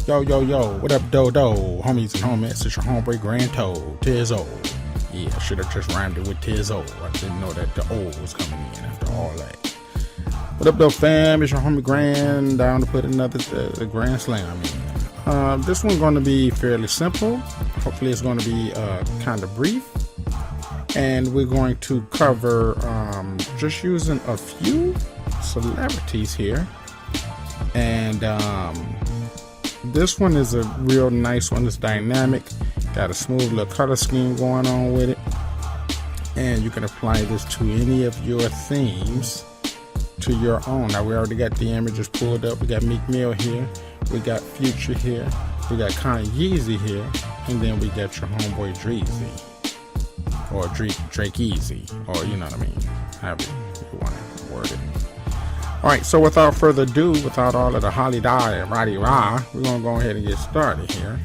Yo, what up, Dodo? Homies and homies, it's your homeboy Grand Toe, Tizzo. Yeah, I should have just rhymed it with Tizzo. I didn't know that the O was coming in after all that. What up, though, fam? It's your homie Grand, down to put another Grand Slam in. This one's going to be fairly simple. Hopefully it's going to be kind of brief. And we're going to cover just using a few celebrities here. And this one is a real nice one. It's dynamic. Got a smooth little color scheme going on with it. And you can apply this to any of your themes to your own. Now we already got the images pulled up. We got Meek Mill here. We got Future here. We got Kanye here. And then we got your homeboy Dreezy. Or Drake Easy. Or you know what I mean. However you want to word it. Alright, so without further ado, without all of the holly-die and roddy-rah, we're going to go ahead and get started here.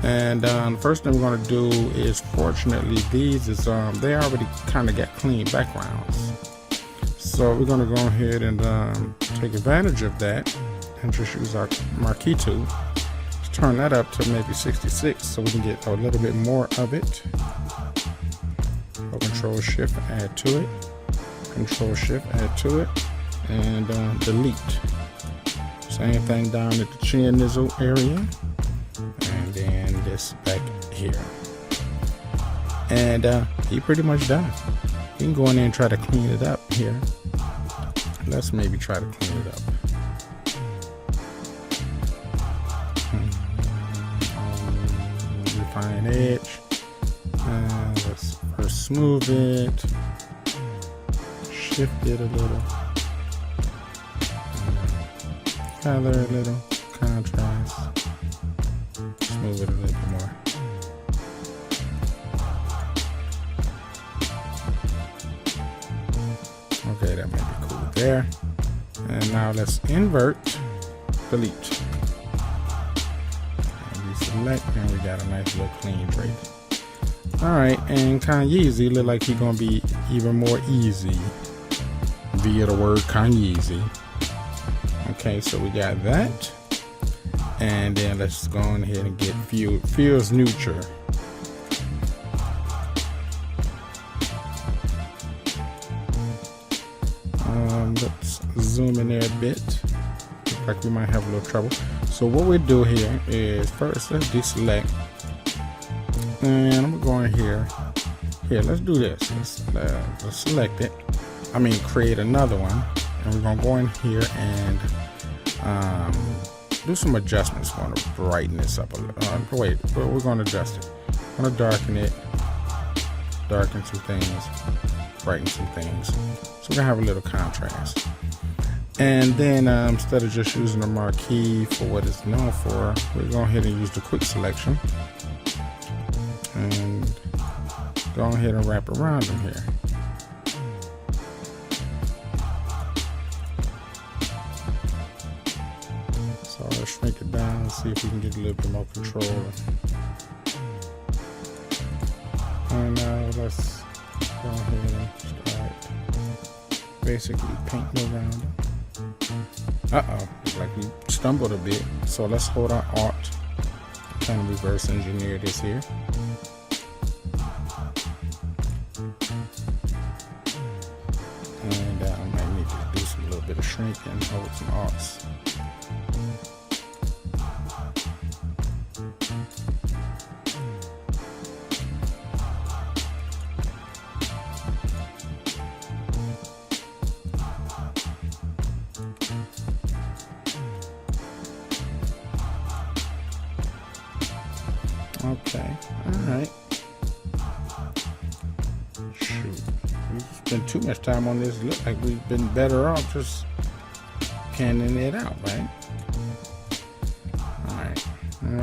And the first thing we're going to do is, fortunately, these is, they already kind of got clean backgrounds. So we're going to go ahead and take advantage of that and just use our marquee tool. Let's turn that up to maybe 66 so we can get a little bit more of it. Control-Shift, add to it. Control-Shift, add to it, and delete. Same thing down at the chin nizzle area, and then this back here. And he pretty much done. You can go in there and try to clean it up here. Let's maybe try to clean it up. Refine edge. Let's first smooth it. Shift it a little, color a little, contrast, smooth it a little bit more. Okay, that might be cool there. And now let's invert, delete. And we select, and we got a nice little clean break. Alright, and Kanye look like he's gonna be even more easy via the word Kanye. Okay, so we got that. And then let's go on ahead and get Feels Neuter. Let's zoom in there a bit. Looks like we might have a little trouble. So what we do here is first let's deselect. And I'm going here. Here, let's do this. Let's select it. Create another one, and we're gonna go in here and do some adjustments. We're gonna brighten this up a little. Wait, we're gonna adjust it. I'm gonna darken it, darken some things, brighten some things. So we're gonna have a little contrast. And then instead of just using the marquee for what it's known for, we're going ahead and use the quick selection and go ahead and wrap around them here. So let's shrink it down and see if we can get a little bit more control. And now let's go ahead and start basically painting around them. Looks like we stumbled a bit. So let's hold our Alt, kind of reverse engineer this here. And I might need to do some little bit of shrinking, hold some Alts. Okay, alright. Shoot. We spent too much time on this. Look like we've been better off just panning it out, right? Alright.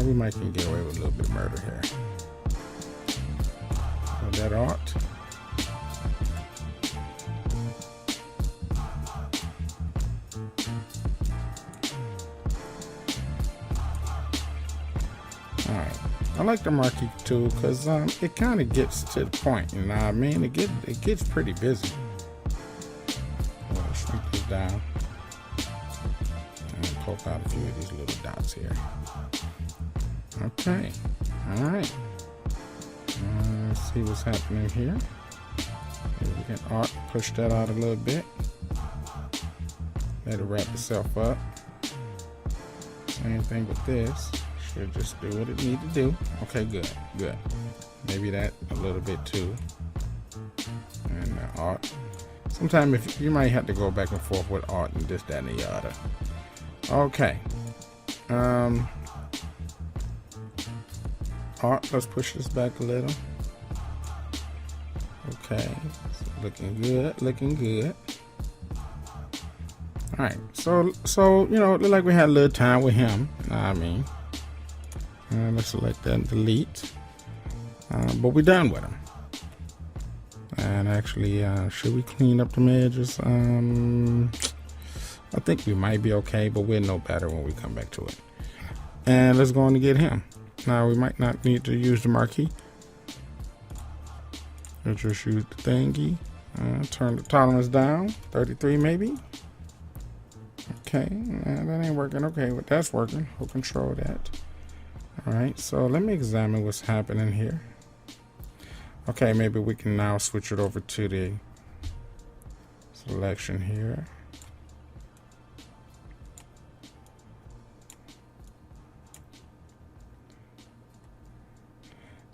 We might can get away with a little bit of murder here. So that Alt. Alright. I like the marquee tool because it kind of gets to the point, you know what I mean? It gets pretty busy. Shrink this down and poke out a few of these little dots here. Okay, all right. Let's see what's happening here. Maybe we can push that out a little bit. Let it wrap itself up. Same thing with this. Should just do what it need to do. Okay, good, good. Maybe that a little bit too. And art. Sometimes if you might have to go back and forth with art and this, that, and the other. Okay. Art. Let's push this back a little. Okay. Looking good. Looking good. All right. So you know, it looked like we had a little time with him. I mean, let's select that and delete. But we're done with him. And actually, should we clean up the edges? I think we might be okay, but we'll know better when we come back to it. And let's go on to get him. Now, we might not need to use the marquee. We'll just use the thingy. Turn the tolerance down, 33 maybe. Okay, that ain't working. Okay, but that's working. We'll control that. All right, so let me examine what's happening here. Okay, maybe we can now switch it over to the selection here.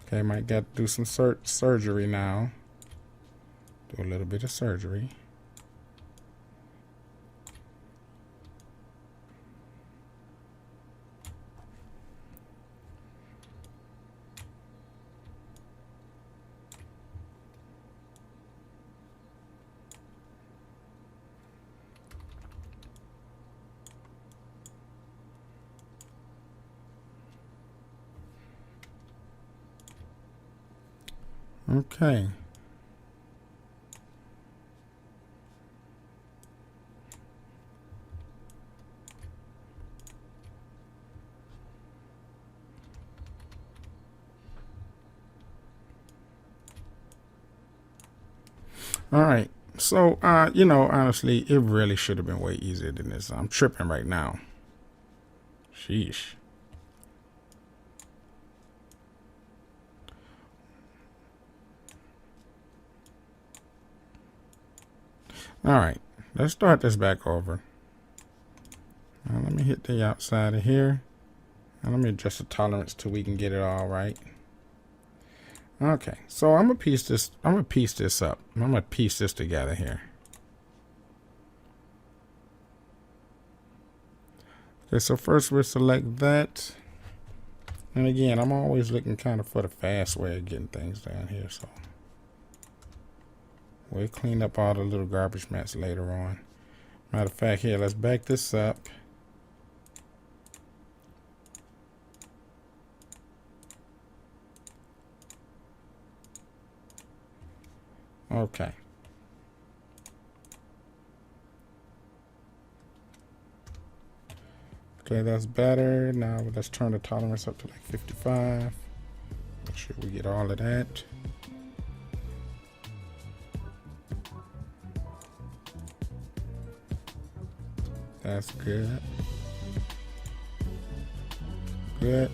Okay, might got to do some surgery now. Do a little bit of surgery. Okay. All right. So, you know, honestly, it really should have been way easier than this. I'm tripping right now. Sheesh. All right, let's start this back over. Now let me hit the outside of here. And let me adjust the tolerance till we can get it all right. Okay, so I'm gonna piece this up. I'm gonna piece this together here. Okay, so first we'll select that. And again, I'm always looking kind of for the fast way of getting things down here, so we'll clean up all the little garbage mats later on. Matter of fact, here, let's back this up. Okay. Okay, that's better. Now let's turn the tolerance up to like 55. Make sure we get all of that. That's good. Good.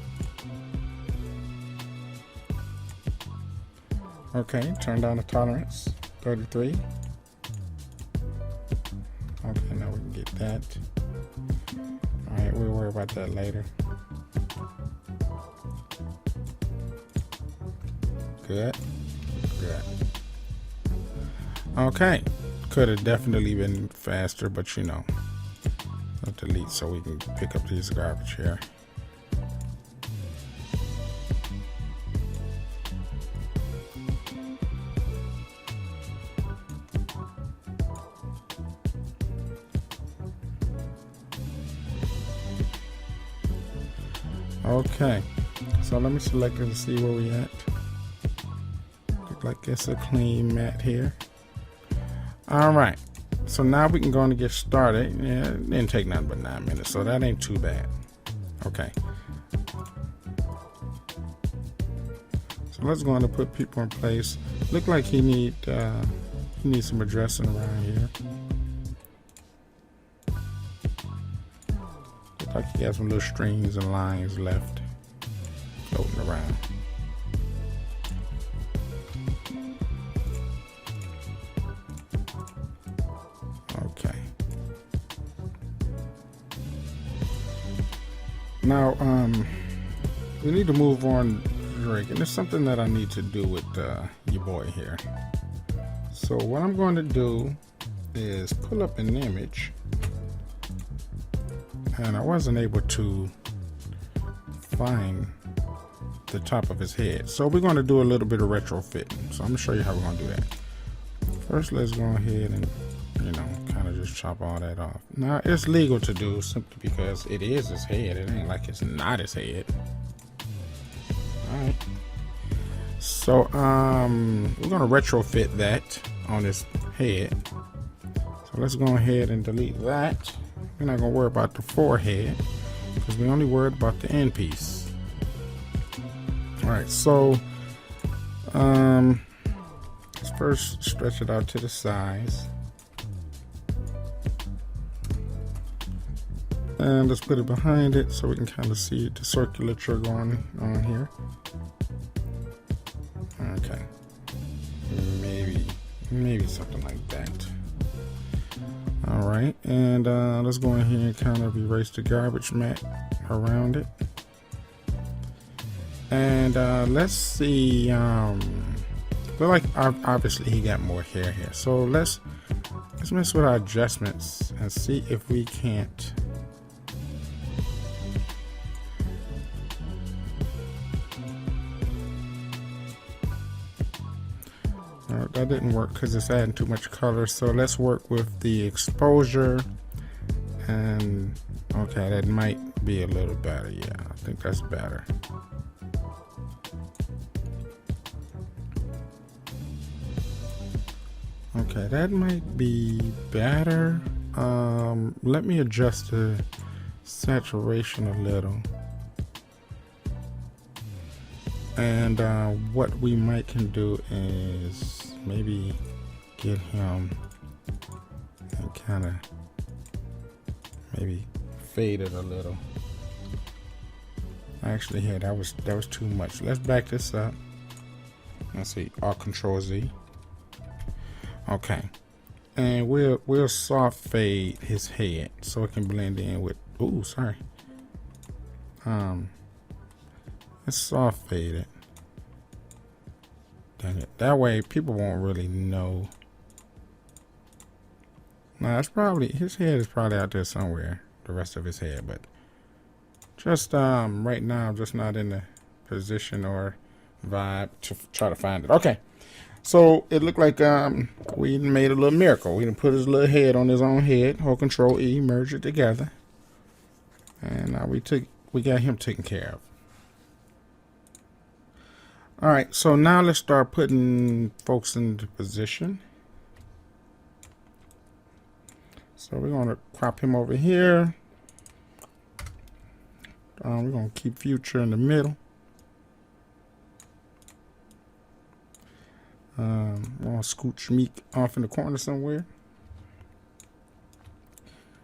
Okay, turn down the tolerance, 33. Okay, now we can get that. All right, we'll worry about that later. Good. Good. Okay, could have definitely been faster, but you know. Delete so we can pick up these garbage here. Okay, so let me select it to see where we at. Look like it's a clean mat here. All right. So now we can go on and get started. Yeah, it didn't take nothing but 9 minutes, so that ain't too bad. Okay. So let's go on and put people in place. Look like he needs some addressing around here. Looks like he has some little strings and lines left floating around. Okay. Now, we need to move on, Drake, and it's something that I need to do with your boy here. So what I'm going to do is pull up an image, and I wasn't able to find the top of his head. So we're going to do a little bit of retrofitting. So I'm going to show you how we're going to do that. First, let's go ahead and, you know, kind of just chop all that off. Now, it's legal to do simply because it is his head. It ain't like it's not his head. All right. So, we're going to retrofit that on his head. So let's go ahead and delete that. We're not going to worry about the forehead because we only worried about the end piece. All right, so let's first stretch it out to the size. And let's put it behind it so we can kind of see the circulature going on here. Okay, maybe something like that. All right, and let's go ahead and kind of erase the garbage mat around it. And let's see, but like obviously he got more hair here, so let's mess with our adjustments and see if we can't that didn't work because it's adding too much color. So let's work with the exposure, and okay, that might be a little better. Yeah, I think that's better. Okay, that might be better. Let me adjust the saturation a little. And what we might can do is maybe get him and kind of maybe fade it a little. Actually, yeah, that was too much. Let's back this up. Let's see, Alt Control Z. Okay, and we'll soft fade his head so it can blend in with. Ooh, sorry. Let's soft fade it. Dang it. That way people won't really know. Now that's probably, his head is probably out there somewhere, the rest of his head, but just right now I'm just not in the position or vibe to try to find it. Okay. So it looked like we made a little miracle. We done put his little head on his own head, hold Control E, merge it together. And now we got him taken care of. All right, so now let's start putting folks into position. So we're going to crop him over here. We're going to keep Future in the middle. We're going to scooch Meek off in the corner somewhere.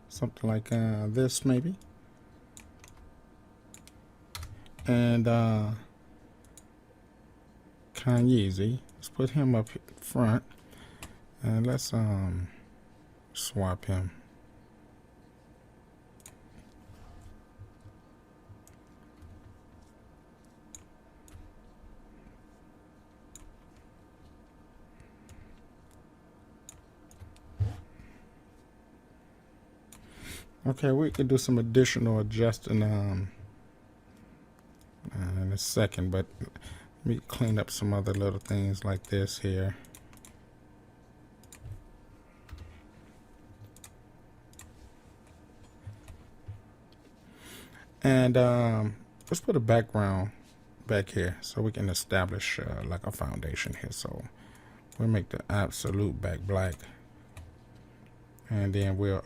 Something like this maybe. And Kanye, let's put him up front, and let's swap him. Okay, we can do some additional adjusting in a second, but let me clean up some other little things like this here. And let's put a background back here so we can establish like a foundation here. So we'll make the absolute back black. And then we'll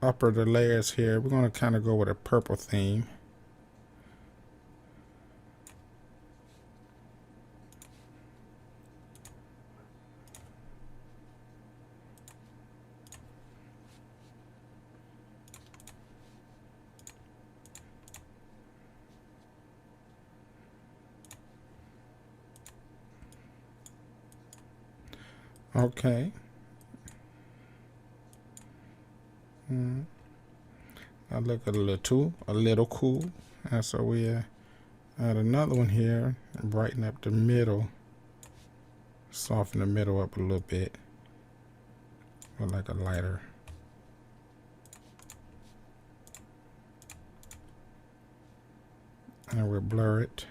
upper the layers here. We're going to kind of go with a purple theme. Okay. I look a little cool. And so we add another one here and brighten up the middle, soften the middle up a little bit with like a lighter. And we'll blur it.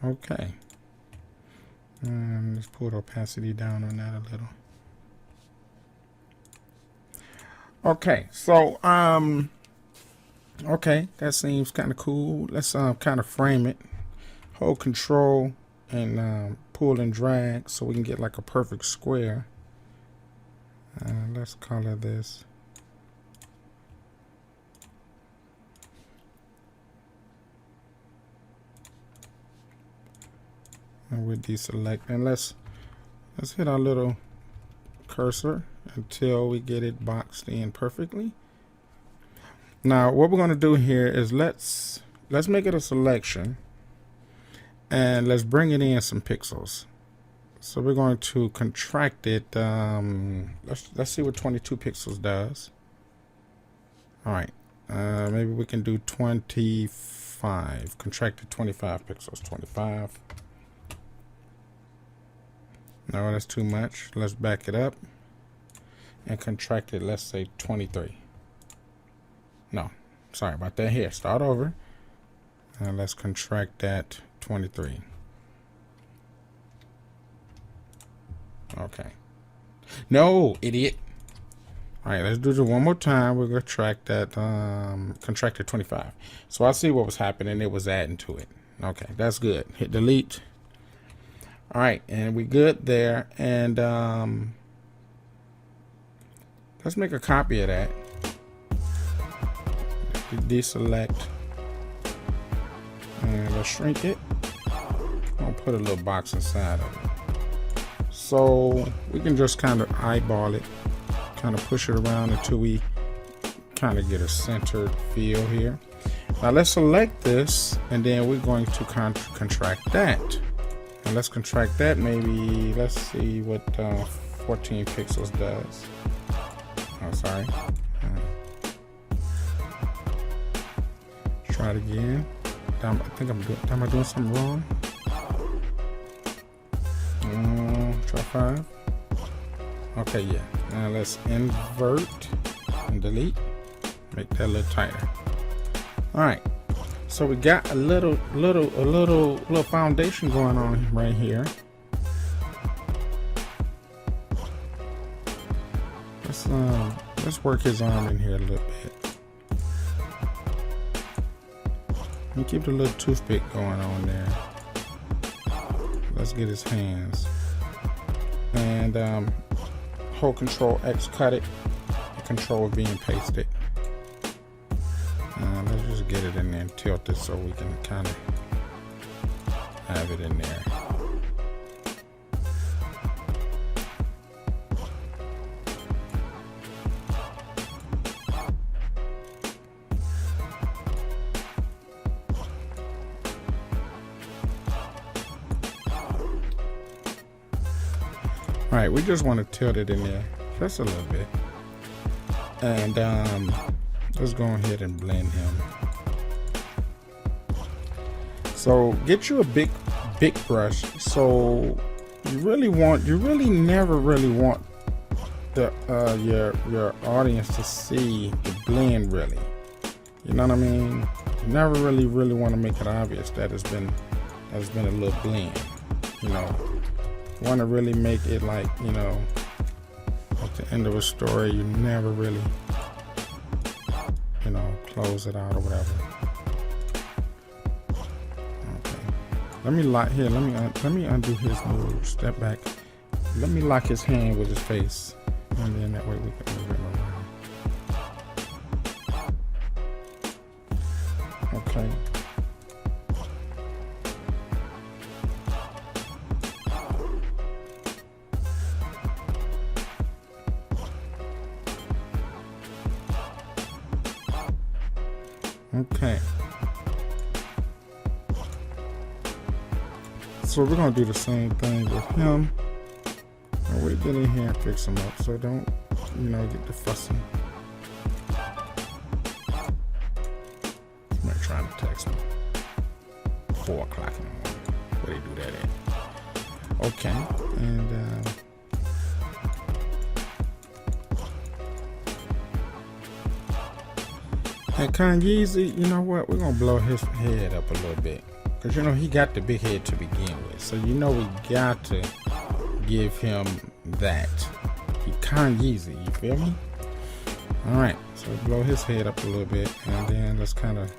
Okay. And let's pull the opacity down on that a little. Okay, so okay, that seems kind of cool. Let's kind of frame it. Hold Control and pull and drag so we can get like a perfect square. Let's color this. And we'll deselect, and let's hit our little cursor until we get it boxed in perfectly. Now what we're going to do here is let's make it a selection, and let's bring it in some pixels. So we're going to contract it. Let's see what 22 pixels does. All right, maybe we can do 25. Contract it 25 pixels. 25. No, that's too much. Let's back it up and contract it, let's say 23. No, sorry about that. Here, start over. And let's contract that 23. Okay. No, idiot. All right, let's do it one more time. We're going to track that, contract it 25. So I see what was happening. It was adding to it. Okay, that's good. Hit delete. All right, and we good there, and let's make a copy of that. Deselect, and let's shrink it. I'll put a little box inside of it, so we can just kind of eyeball it, kind of push it around until we kind of get a centered feel here. Now let's select this, and then we're going to contract that. And let's contract that, maybe, let's see what 14 pixels does. Oh, sorry. Try it again. I think am I doing something wrong? Try 5. Okay, yeah. Now let's invert and delete. Make that a little tighter. All right. So we got a little foundation going on right here. Let's work his arm in here a little bit. And keep the little toothpick going on there. Let's get his hands. And hold Control X, cut it, and Control V and paste it. Let's just get it in there and tilt it so we can kind of have it in there. All right, we just want to tilt it in there just a little bit. And let's go ahead and blend him. So get you a big brush. So you really never really want the your audience to see the blend really. You know what I mean? You never really want to make it obvious that it's been a little blend. You know, want to really make it like, you know, at the end of a story, you never really, you know, close it out or whatever. Okay, let me lock here. Let me undo his move. Step back. Let me lock his hand with his face, and then that way we can move him around. Okay. Okay. Also, we're gonna do the same thing with him. And we get in here and fix him up, so don't, you know, get the fussing. I'm trying to text me. 4 o'clock in the morning. Where they do that at? Okay, and Kanyeezy, you know what? We're gonna blow his head up a little bit, cause you know he got the big head to begin with. So you know we got to give him that. He Kanyeezy, you feel me? All right, so blow his head up a little bit, and then let's kind of.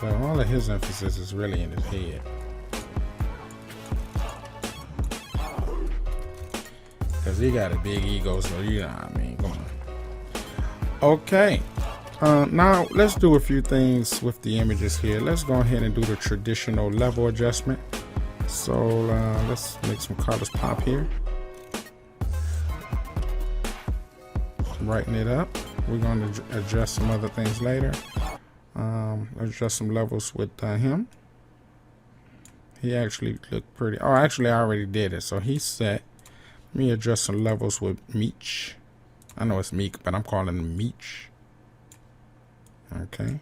So all of his emphasis is really in his head. Cause he got a big ego, so you know what I mean. Come on. Okay. Now let's do a few things with the images here. Let's go ahead and do the traditional level adjustment. So let's make some colors pop here. Brighten it up. We're going to adjust some other things later. Adjust some levels with him. He actually looked pretty. Oh, actually I already did it. So he's set. Let me adjust some levels with Meech. I know it's Meek, but I'm calling him Meech. Okay.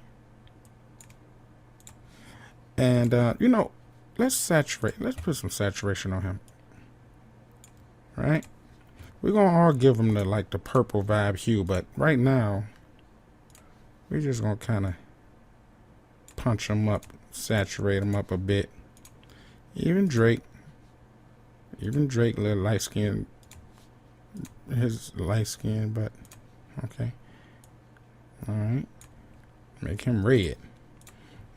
And you know, let's saturate. Let's put some saturation on him. Right? We're gonna all give him the like the purple vibe hue, but right now we're just gonna kind of punch him up, saturate him up a bit. Even Drake, little light skin. His light skin, but okay. All right. Make him red.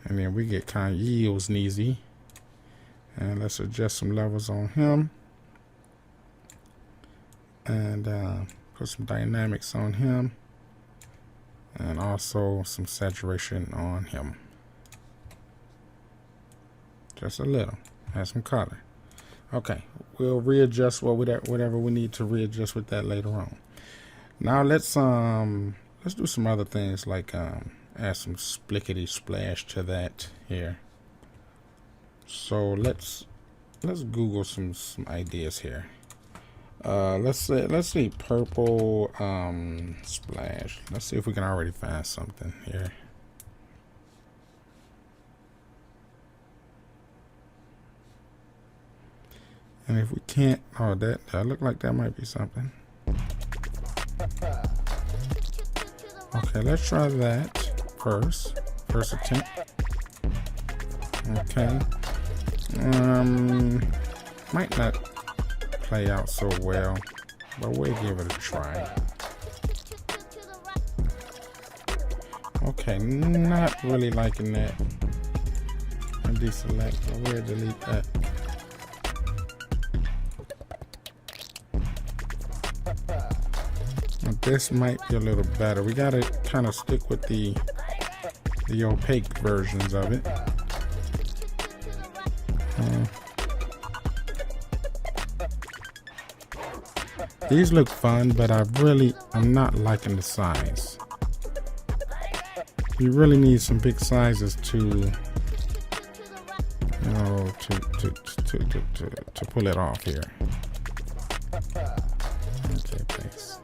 And then we get Kanyee's Sneezy. And let's adjust some levels on him. And put some dynamics on him. And also some saturation on him. Just a little. Add some color. Okay. We'll readjust whatever we need to readjust with that later on. Now let's do some other things like add some splickety splash to that here. So let's Google some ideas here. Let's see purple splash. Let's see if we can already find something here. And if we can't, oh, that look like that might be something. Okay, let's try that first attempt. Okay. Might not play out so well, but we'll give it a try. Okay, not really liking that. I deselect, we'll delete that. This might be a little better. We gotta kind of stick with the opaque versions of it. These look fun, but I'm not liking the size. You really need some big sizes to, you know, to pull it off here. Okay, thanks.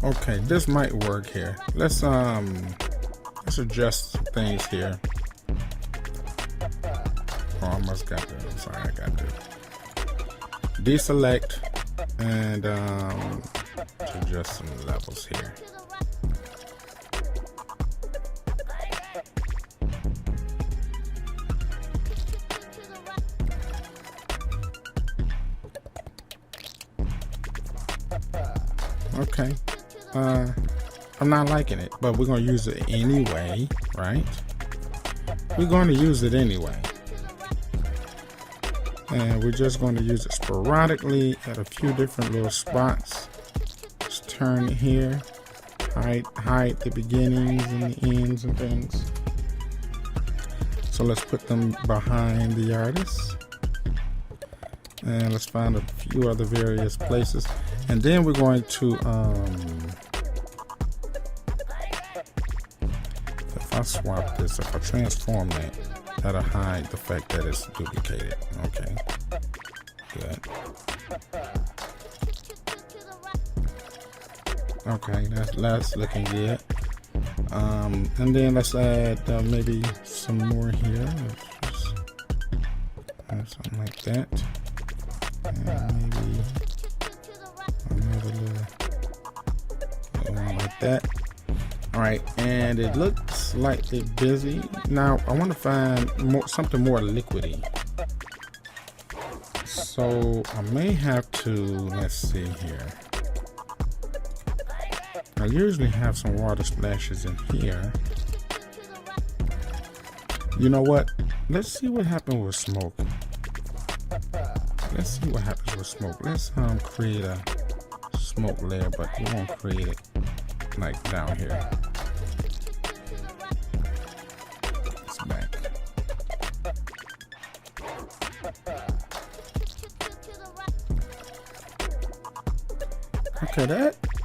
Okay, this might work here. Let's adjust things here. Oh, I almost got to. I'm sorry, I got to deselect and adjust some levels here. Okay. I'm not liking it, but we're going to use it anyway, right? We're going to use it anyway. And we're just going to use it sporadically at a few different little spots. Just turn it here, hide the beginnings and the ends and things. So let's put them behind the artist. And let's find a few other various places. And then we're going to, if I swap this, if I transform that, that'll hide the fact that it's duplicated. Okay, good. Okay, that's looking good. And then let's add maybe some more here. Let's just add something like that. And maybe another little one like that. All right, and it looks like it's busy. Now I want to find something more liquidy. So I may have to, let's see here. I usually have some water splashes in here. You know what? Let's see what happens with smoke. Let's see what happens with smoke. Let's create a smoke layer, but we won't create it like down here. It's back. Okay,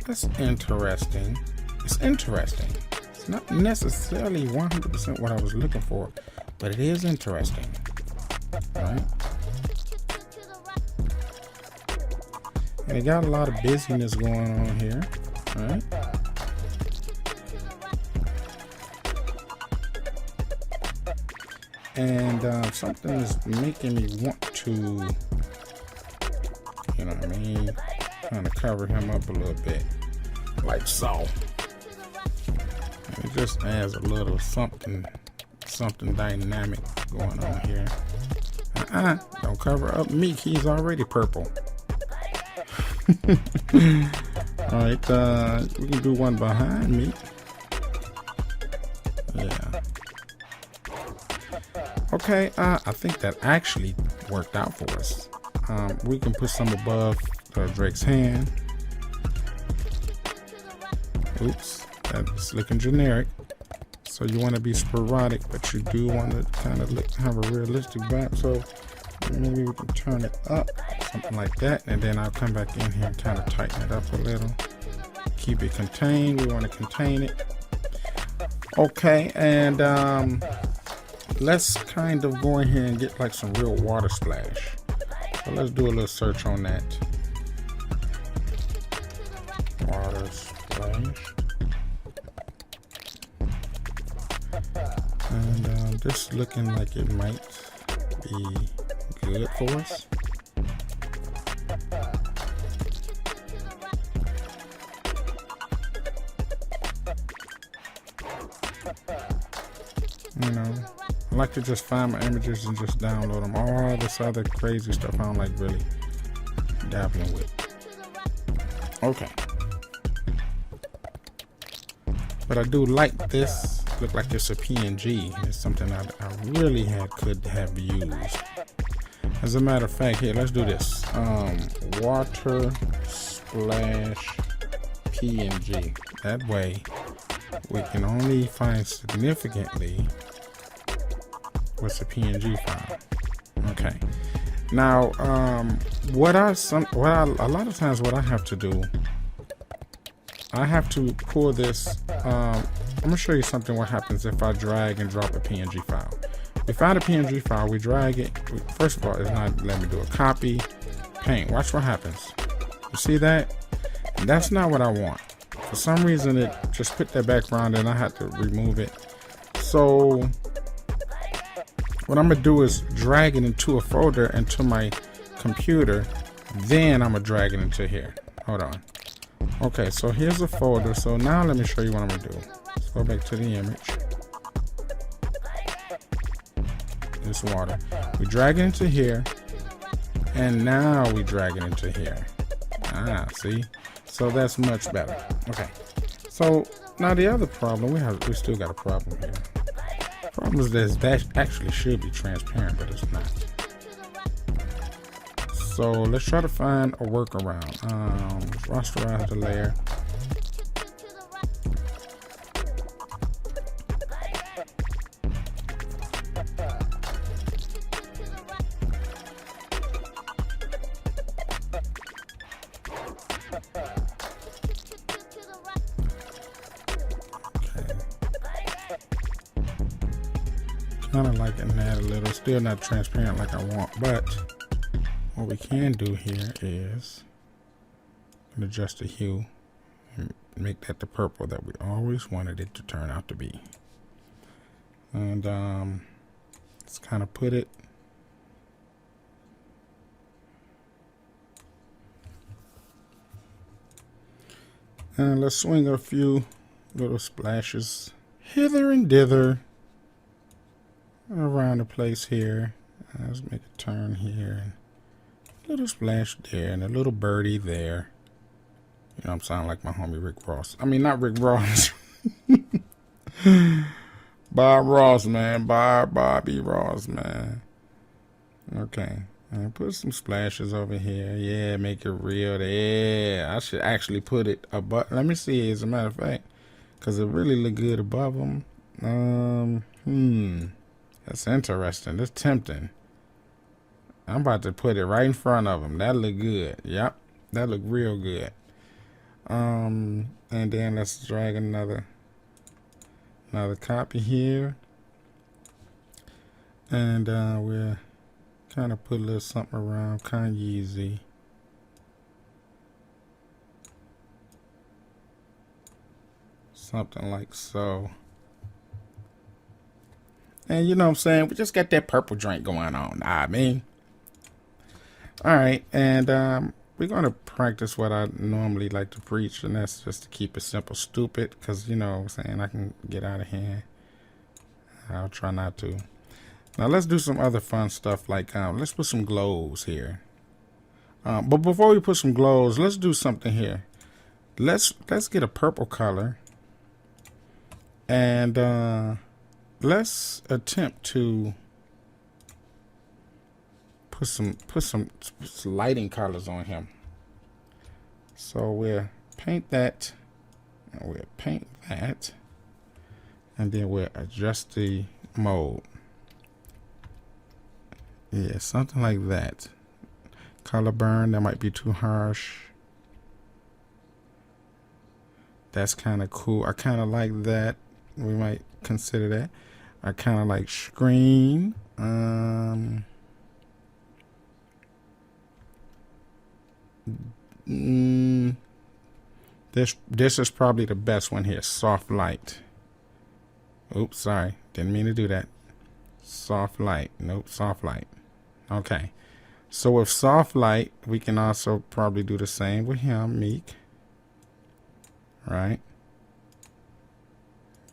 that's interesting. It's interesting. It's not necessarily 100% what I was looking for, but it is interesting. All right. And it got a lot of busyness going on here. All right. And something is making me want to, you know what I mean, kind of cover him up a little bit, like so. And it just adds a little something dynamic going on here. Don't cover up Meek. He's already purple. All right, we can do one behind me. Yeah. Okay, I think that actually worked out for us. We can put some above Drake's hand. Oops, that's looking generic. So you want to be sporadic, but you do want to kind of have a realistic vibe. So maybe we can turn it up, something like that, and then I'll come back in here and kind of tighten it up a little. Keep it contained. We want to contain it. Okay, and let's kind of go in here and get like some real water splash. So let's do a little search on that. Water splash. And this looking like it might be good for us. You know, I like to just find my images and just download them. All this other crazy stuff I don't like really dabbling with. Okay. But I do like this. Look like it's a PNG. It's something I really could have used. As a matter of fact, here, let's do this. Water splash PNG. That way we can only find significantly what's a PNG file. Okay. Now, a lot of times what I have to do, I have to pull this. I'm gonna show you something. What happens if I drag and drop a PNG file? We find a PNG file, we drag it. First of all, it's not letting me do a copy. Paint. Watch what happens. You see that? And that's not what I want. For some reason, it just put that background and I had to remove it. So what I'm gonna do is drag it into a folder into my computer. Then I'm gonna drag it into here. Hold on. Okay, so here's a folder. So now let me show you what I'm gonna do. Let's go back to the image. This water. We drag it into here. And now we drag it into here. See? So that's much better. Okay. So now the other problem, we still got a problem here. Problem is that actually should be transparent, but it's not. So let's try to find a workaround. Let's rasterize the layer. Kind of liking that a little. Still not transparent like I want, but what we can do here is adjust the hue and make that the purple that we always wanted it to turn out to be. And let's kind of put it and let's swing a few little splashes hither and dither around the place here. Let's make a turn here, and a little splash there, and a little birdie there. You know, I'm sounding like my homie Rick Ross. I mean, not Rick Ross. Bob Ross, man. Bobby Ross, man. Okay. And put some splashes over here. Yeah, make it real. Yeah, I should actually put it above. Let me see, as a matter of fact, because it really look good above them. That's interesting. That's tempting. I'm about to put it right in front of them. That look good. Yep, that look real good. And then let's drag another copy here, and we'll kind of put a little something around Kanye. Something like so. And you know what I'm saying? We just got that purple drink going on. I mean. Alright, and we're going to practice what I normally like to preach, and that's just to keep it simple, stupid, because, you know what I'm saying, I can get out of hand. I'll try not to. Now, let's do some other fun stuff, like, let's put some glows here. But before we put some glows, let's do something here. Let's get a purple color, and let's attempt to put some lighting colors on him. So we'll paint that, and then we'll adjust the mode. Yeah, something like that. Color burn, that might be too harsh. That's kind of cool. I kind of like that. We might consider that. I kind of like screen. This is probably the best one here. Soft light. Oops, sorry. Didn't mean to do that. Soft light. Nope, soft light. Okay. So with soft light, we can also probably do the same with him, Meek. Right?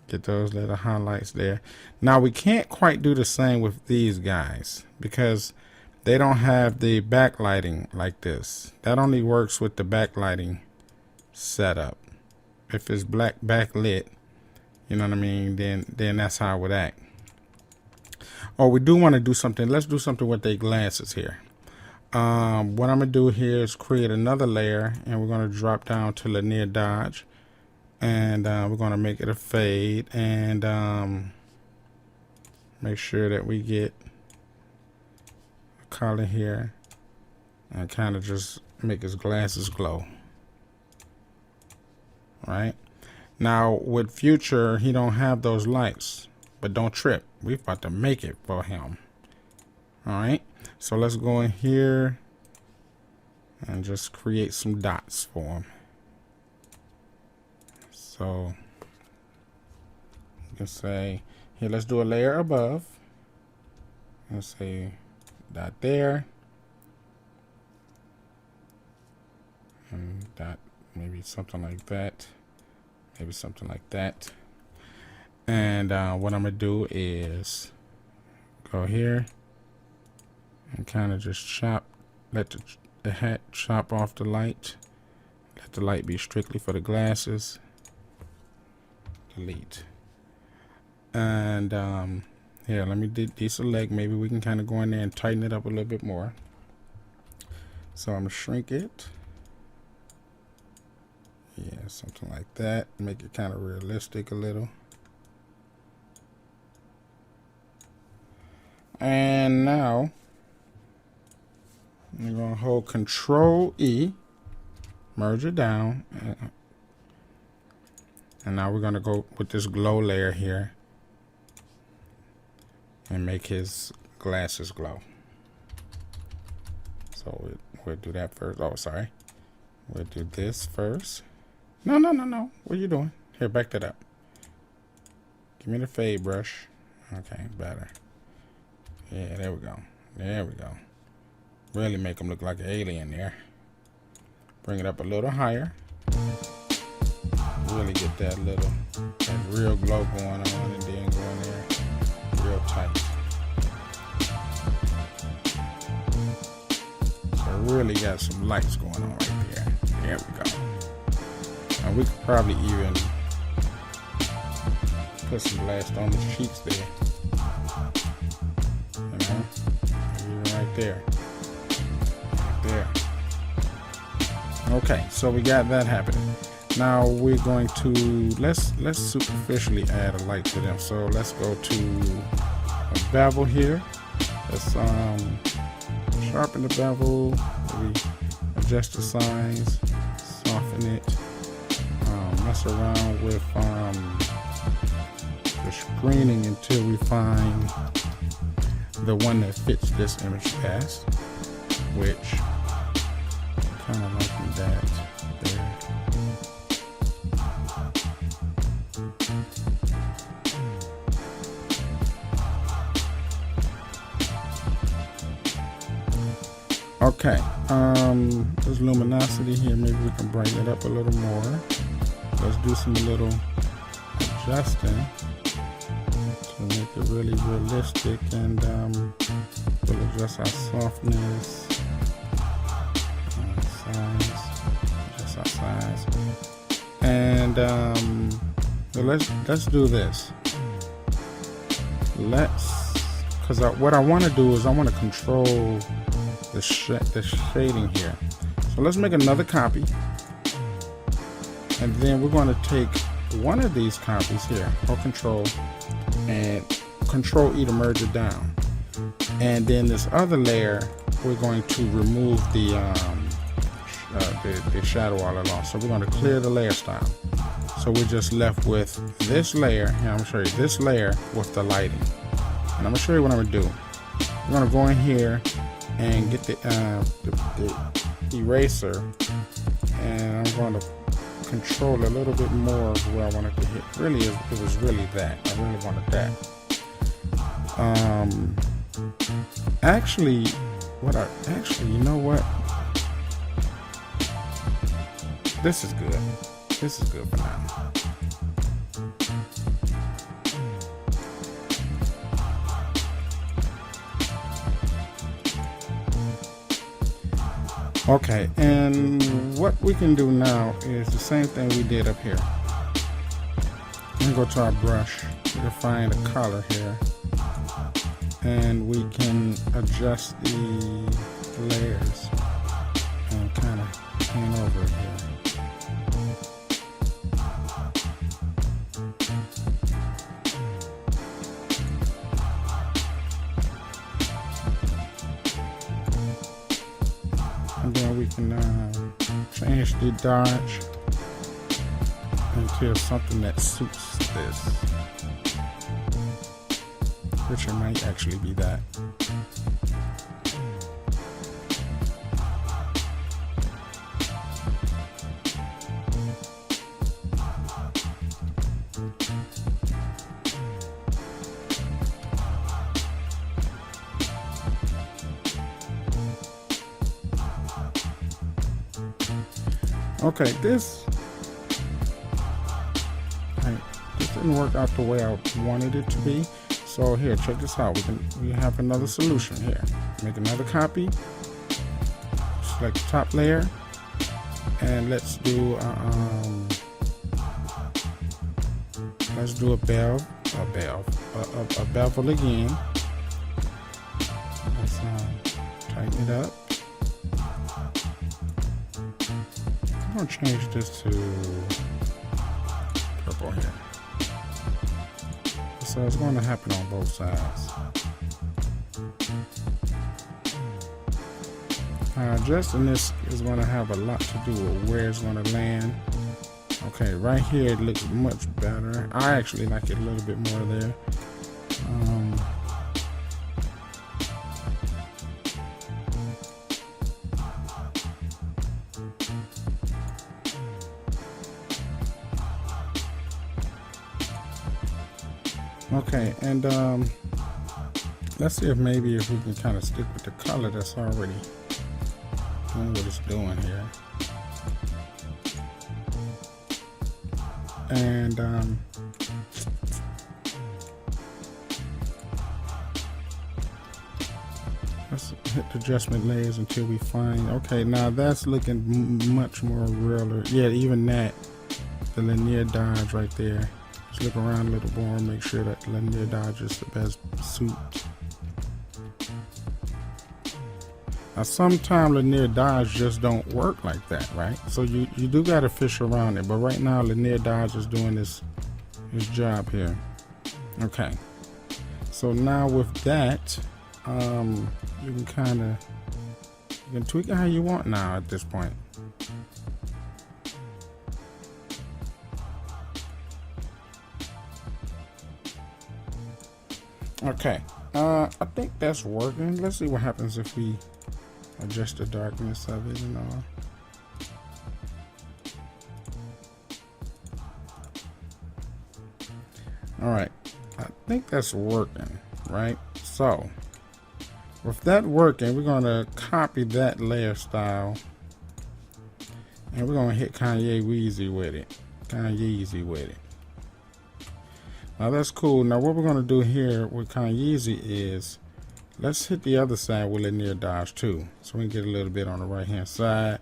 Get those little highlights there. Now, we can't quite do the same with these guys because they don't have the backlighting like this. That only works with the backlighting setup. If it's black backlit, you know what I mean, then that's how it would act. Oh, we do want to do something. Let's do something with their glasses here. What I'm going to do here is create another layer, and we're going to drop down to linear dodge, and we're going to make it a fade, and make sure that we get a color here and kind of just make his glasses glow. Right now with Future, he don't have those lights, but don't trip, we're about to make it for him. All right, so let's go in here and just create some dots for him. So you can say here, let's do a layer above. Let's say dot there, and dot, maybe something like that, maybe something like that. And what I'm gonna do is go here and kind of just chop, let the hat chop off the light, let the light be strictly for the glasses, delete. And here, let me deselect. Maybe we can kind of go in there and tighten it up a little bit more. So I'm gonna shrink it. Yeah, something like that. Make it kind of realistic a little. And now I'm gonna hold Control E, merge it down, and now we're gonna go with this glow layer here and make his glasses glow. So we'll do that first. Oh, sorry. We'll do this first. No. What are you doing? Here, back that up. Give me the fade brush. Okay, better. Yeah, there we go. There we go. Really make him look like an alien there. Bring it up a little higher. Really get that real glow going on, and then go in there real tight. So really got some lights going on right there. There we go. And we could probably even put some blast on the cheeks there. You know? Even right there. There. Okay, so we got that happening. Now we're going to let's superficially add a light to them. So let's go to a bevel here. Let's sharpen the bevel, maybe adjust the size, soften it, mess around with the screening until we find the one that fits this image best, which kind of like that there. Okay, there's luminosity here. Maybe we can brighten it up a little more. Let's do some little adjusting to make it really realistic, and we'll adjust our softness, size, adjust our size, and so let's do this. Because what I want to do is I want to control the shading here. So let's make another copy, and then we're going to take one of these copies here, or Control and Control E to merge it down, and then this other layer we're going to remove the shadow all along. So we're going to clear the layer style. So we're just left with this layer. Here, I'm going to show you this layer with the lighting, and I'm going to show you what I'm going to do. I'm going to go in here and get the eraser, and I'm going to control a little bit more of where I want it to hit. Really, it was really that. I really wanted that. Actually, you know what? This is good. This is good for now. Okay, and what we can do now is the same thing we did up here. We can go to our brush, we can find a color here, and we can adjust the layers and kind of paint over it here. And then we can change the dodge until something that suits this, which it might actually be that. Okay, this didn't work out the way I wanted it to be. So here, check this out. We have another solution here. Make another copy. Select the top layer, and let's do a bevel again. Let's tighten it up. I'm gonna change this to purple here. So it's going to happen on both sides. Adjusting this is going to have a lot to do with where it's going to land. Okay, right here it looks much better. I actually like it a little bit more there. Okay, and let's see if maybe if we can kind of stick with the color that's already doing what it's doing here. And let's hit the adjustment layers until we find, okay, now that's looking much more realer. Yeah, even that, the linear dodge right there. Just look around a little more and make sure that linear dodge is the best suit. Now sometimes linear dodge just don't work like that, right? So you do gotta fish around it, but right now linear dodge is doing his job here. Okay, so now with that, you can kind of, you can tweak it how you want now at this point. Okay, I think that's working. Let's see what happens if we adjust the darkness of it and all. All right, I think that's working, right? So with that working, we're gonna copy that layer style and we're gonna hit Kanye Weezy with it. Kanye-zy with it. Now that's cool. Now what we're going to do here with Kanye-zy is, let's hit the other side with linear dodge too, so we can get a little bit on the right hand side.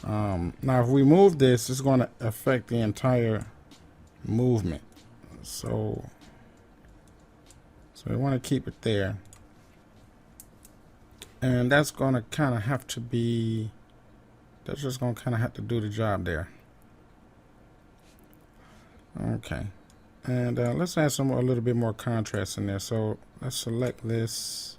Now if we move this, it's going to affect the entire movement. So we want to keep it there. And that's going to kind of have to be, that's just going to kind of have to do the job there. Okay. And let's add a little bit more contrast in there. So let's select this.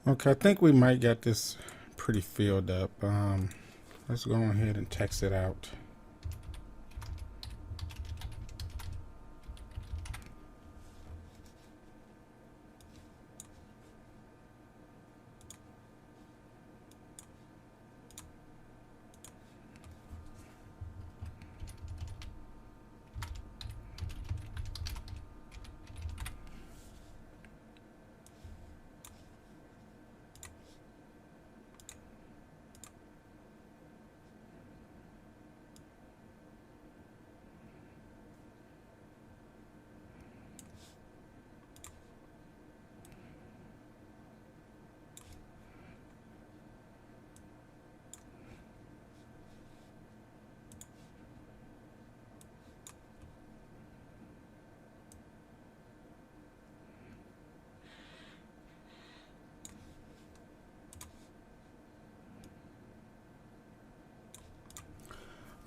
Okay, I think we might get this pretty filled up. Let's go ahead and text it out.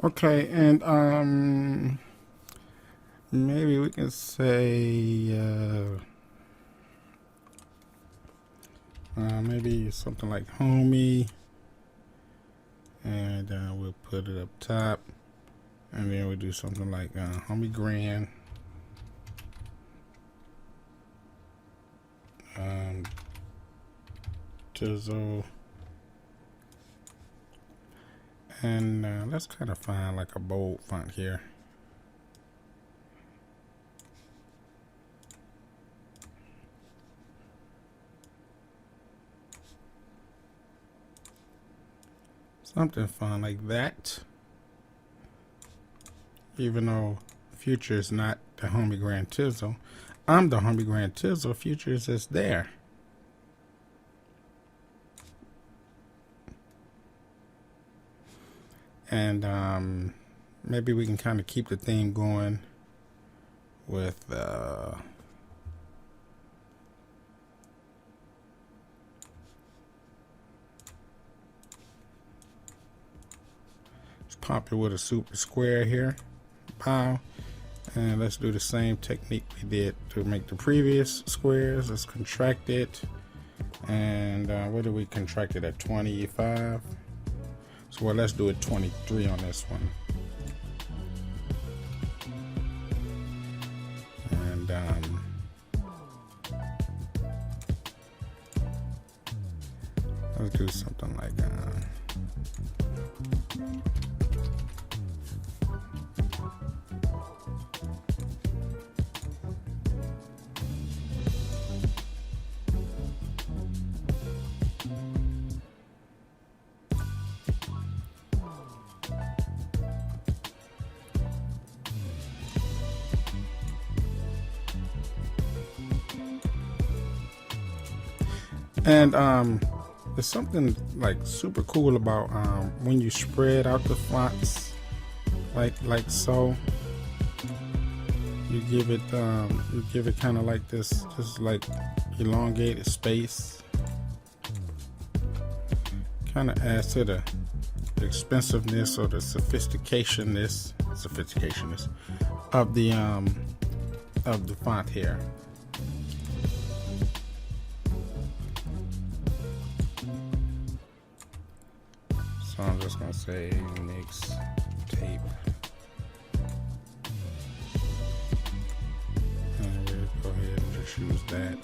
Okay, and maybe we can say maybe something like homie, and we'll put it up top, and then we'll do something like homie grand, Tizzle. And let's kind of find like a bold font here. Something fun like that. even though Future is not the homie Grand Tizzle. I'm the homie Grand Tizzle. Future is just there. And maybe we can kind of keep the theme going with let's pop it with a super square here. Pow. And let's do the same technique we did to make the previous squares. Let's contract it. And what did we contract it at? 25. So well, let's do it 23 on this one. And let's do something like and there's something like super cool about when you spread out the fonts like so. You give it kind of like this, just like elongated space. Kind of adds to the expensiveness or the sophisticationness of the font here. So I'm just gonna say Mixtape, and we'll go ahead and just use that.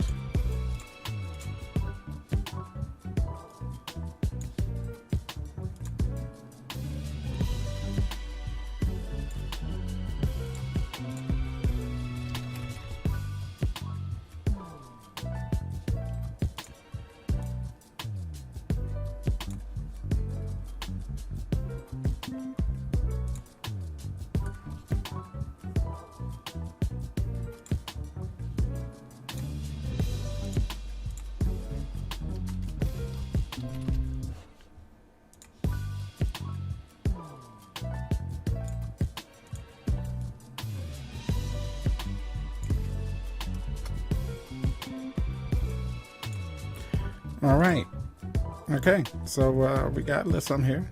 All right. Okay. So we got a little something here.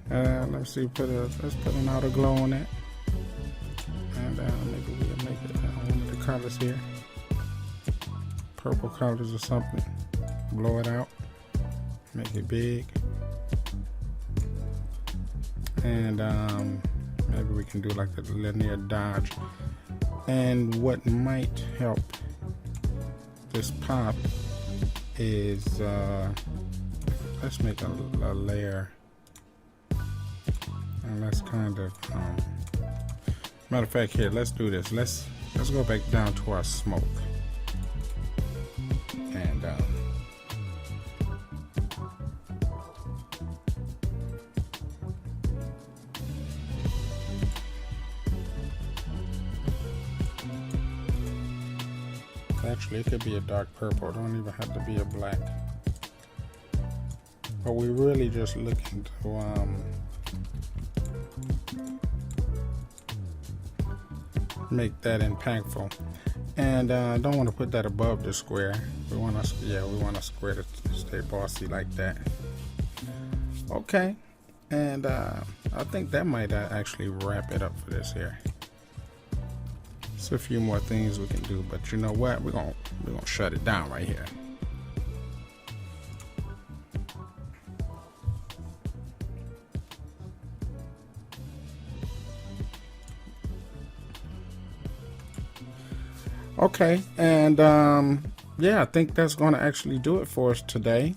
Let's see. Let's put an outer glow on it, and maybe we'll make it one of the colors here, purple colors or something. Blow it out. Make it big, and maybe we can do like the linear dodge. And what might help this pop is let's make a layer, and let's kind of matter of fact, here, let's do this. Let's go back down to our smoke, and actually it could be a dark purple. It don't even have to be a black. But we're really just looking to make that impactful, and I don't want to put that above the square. We want to square to stay bossy like that. Okay, and I think that might actually wrap it up for this here. There's a few more things we can do, but you know what? We're gonna shut it down right here. Okay, and yeah, I think that's going to actually do it for us today.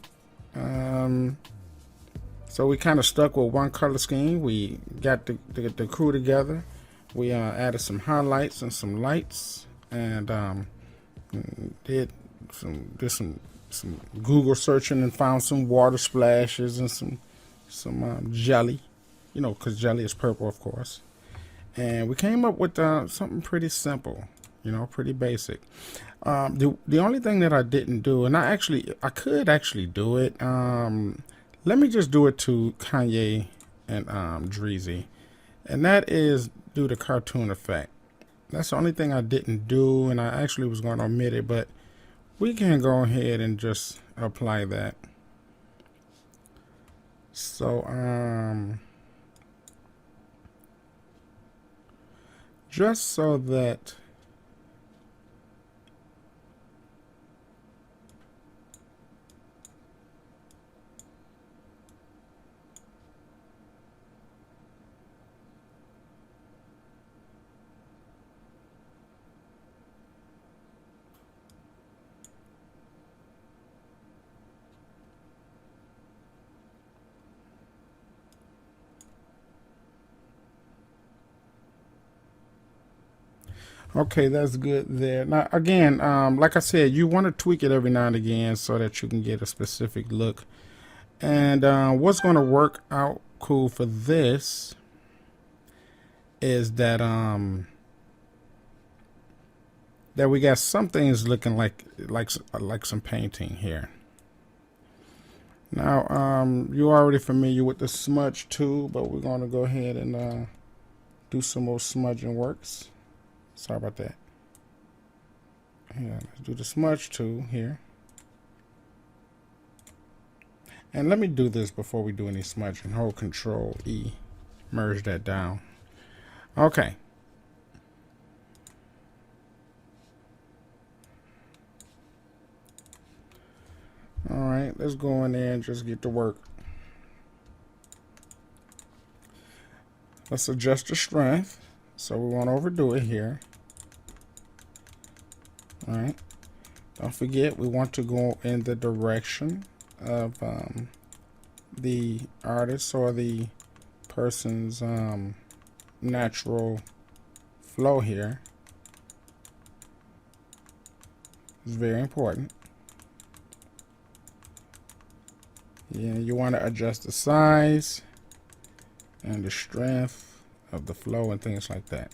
So we kind of stuck with one color scheme. We got the crew together. We added some highlights and some lights, and did some Google searching and found some water splashes and some jelly, you know, because jelly is purple, of course. And we came up with something pretty simple, you know, pretty basic. The only thing that I didn't do, and I could actually do it. Let me just do it to Kanye and Dreezy, and that is do the cartoon effect. That's the only thing I didn't do, and I actually was going to omit it, but we can go ahead and just apply that. So just so that okay, that's good there. Now, again, like I said, you want to tweak it every now and again so that you can get a specific look. And what's going to work out cool for this is that that we got some things looking like some painting here. Now, you're already familiar with the smudge tool, but we're going to go ahead and do some more smudging works. Sorry about that. Yeah, let's do the smudge tool here. And let me do this before we do any smudging. Hold Control E, merge that down. Okay. All right, let's go in there and just get to work. Let's adjust the strength, so we won't overdo it here. All right. Don't forget, we want to go in the direction of the artist or the person's natural flow here. It's very important. Yeah, you want to adjust the size and the strength of the flow and things like that.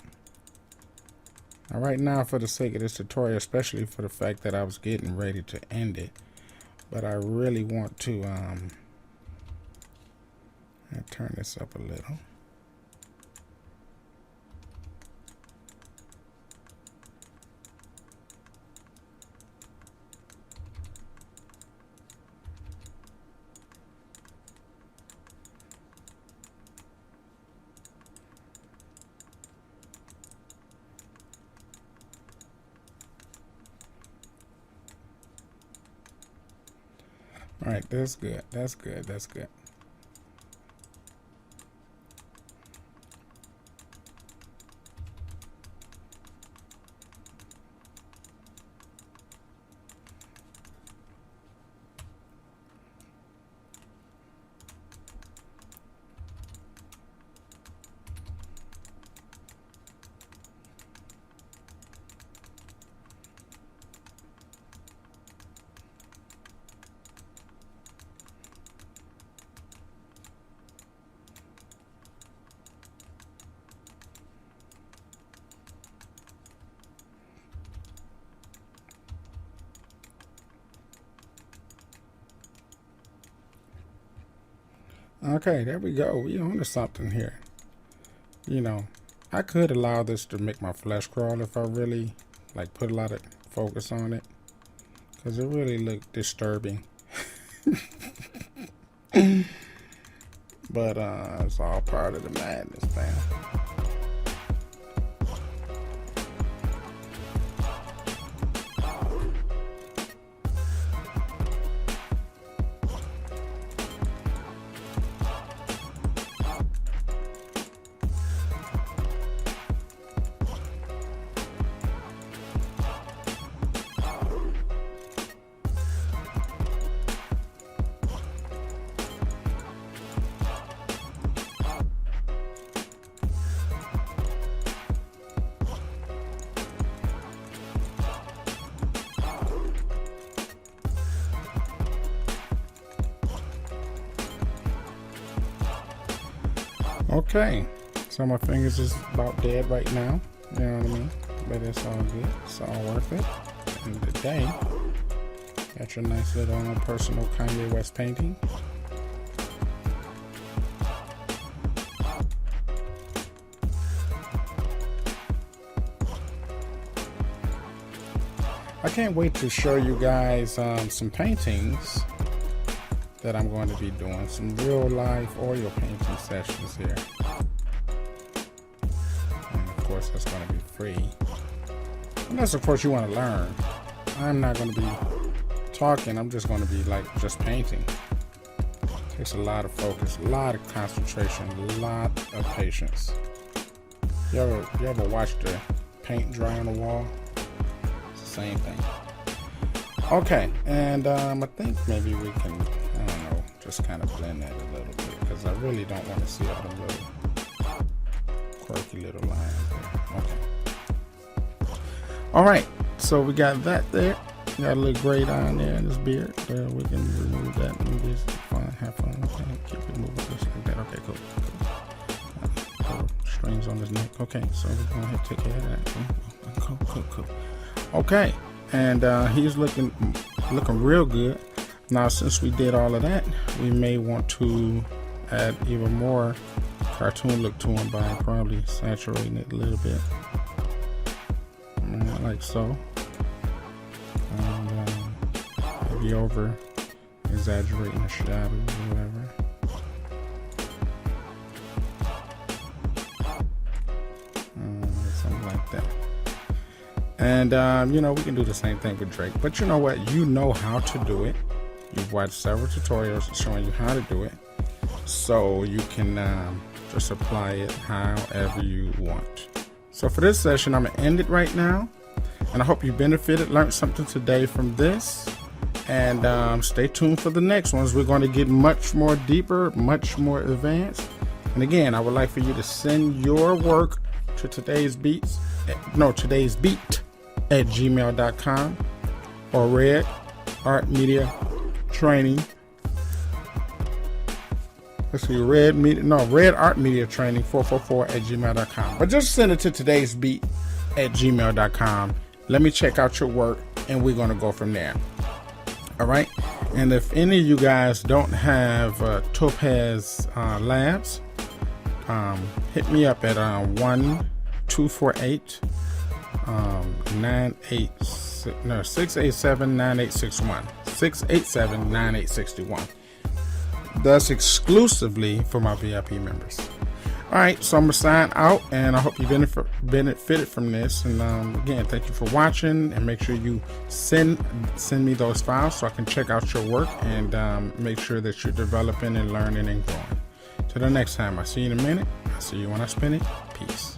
All right, now for the sake of this tutorial, especially for the fact that I was getting ready to end it, but I really want to turn this up a little. All right, that's good. That's good. That's good. Okay, there we go. We on to something here. You know, I could allow this to make my flesh crawl if I really like put a lot of focus on it, because it really looked disturbing. But it's all part of the madness, man. Okay, So my fingers is about dead right now, you know what I mean? But it's all good, it's all worth it. And today, got your nice little personal Kanye West painting. I can't wait to show you guys some paintings that I'm going to be doing, some real life oil painting sessions here. And of course that's going to be free. Unless of course you want to learn. I'm not going to be talking, I'm just going to be like just painting. It takes a lot of focus, a lot of concentration, a lot of patience. You ever watch the paint dry on the wall? Same thing. Okay, and I think maybe we can, I don't know, just kind of blend that a little bit because I really don't want to see all the little quirky little lines there. Okay. All right, so we got that there. Got a little gray down there in this beard. We can remove that and just have fun. Okay, keep it moving just like that. Okay, cool. Strings on his neck. Okay, so we're gonna have to take care of that. Cool. Okay, and he's looking real good. Now since we did all of that, we may want to add even more cartoon look to him by probably saturating it a little bit, like so, and maybe over exaggerating the shadows or whatever. Something like that. And you know, we can do the same thing with Drake, but you know what, you know how to do it. You've watched several tutorials showing you how to do it, so you can just apply it however you want. So for this session, I'm gonna end it right now, and I hope you benefited, learned something today from this, and stay tuned for the next ones. We're going to get much more deeper, much more advanced. And again, I would like for you to send your work to today's beat at gmail.com or Red Art Media Training. Let's see, Red Art Media Training 444 at gmail.com. But just send it to today's beat at gmail.com. Let me check out your work and we're gonna go from there. All right. And if any of you guys don't have Topaz Labs, hit me up at 1-248 687-9861 687-9861. That's exclusively for my VIP members. All right, so I'm gonna sign out, and I hope you benefited from this. And again, thank you for watching, and make sure you send me those files so I can check out your work and make sure that you're developing and learning and growing. Till the next time, I'll see you in a minute. I'll see you when I spin it. Peace.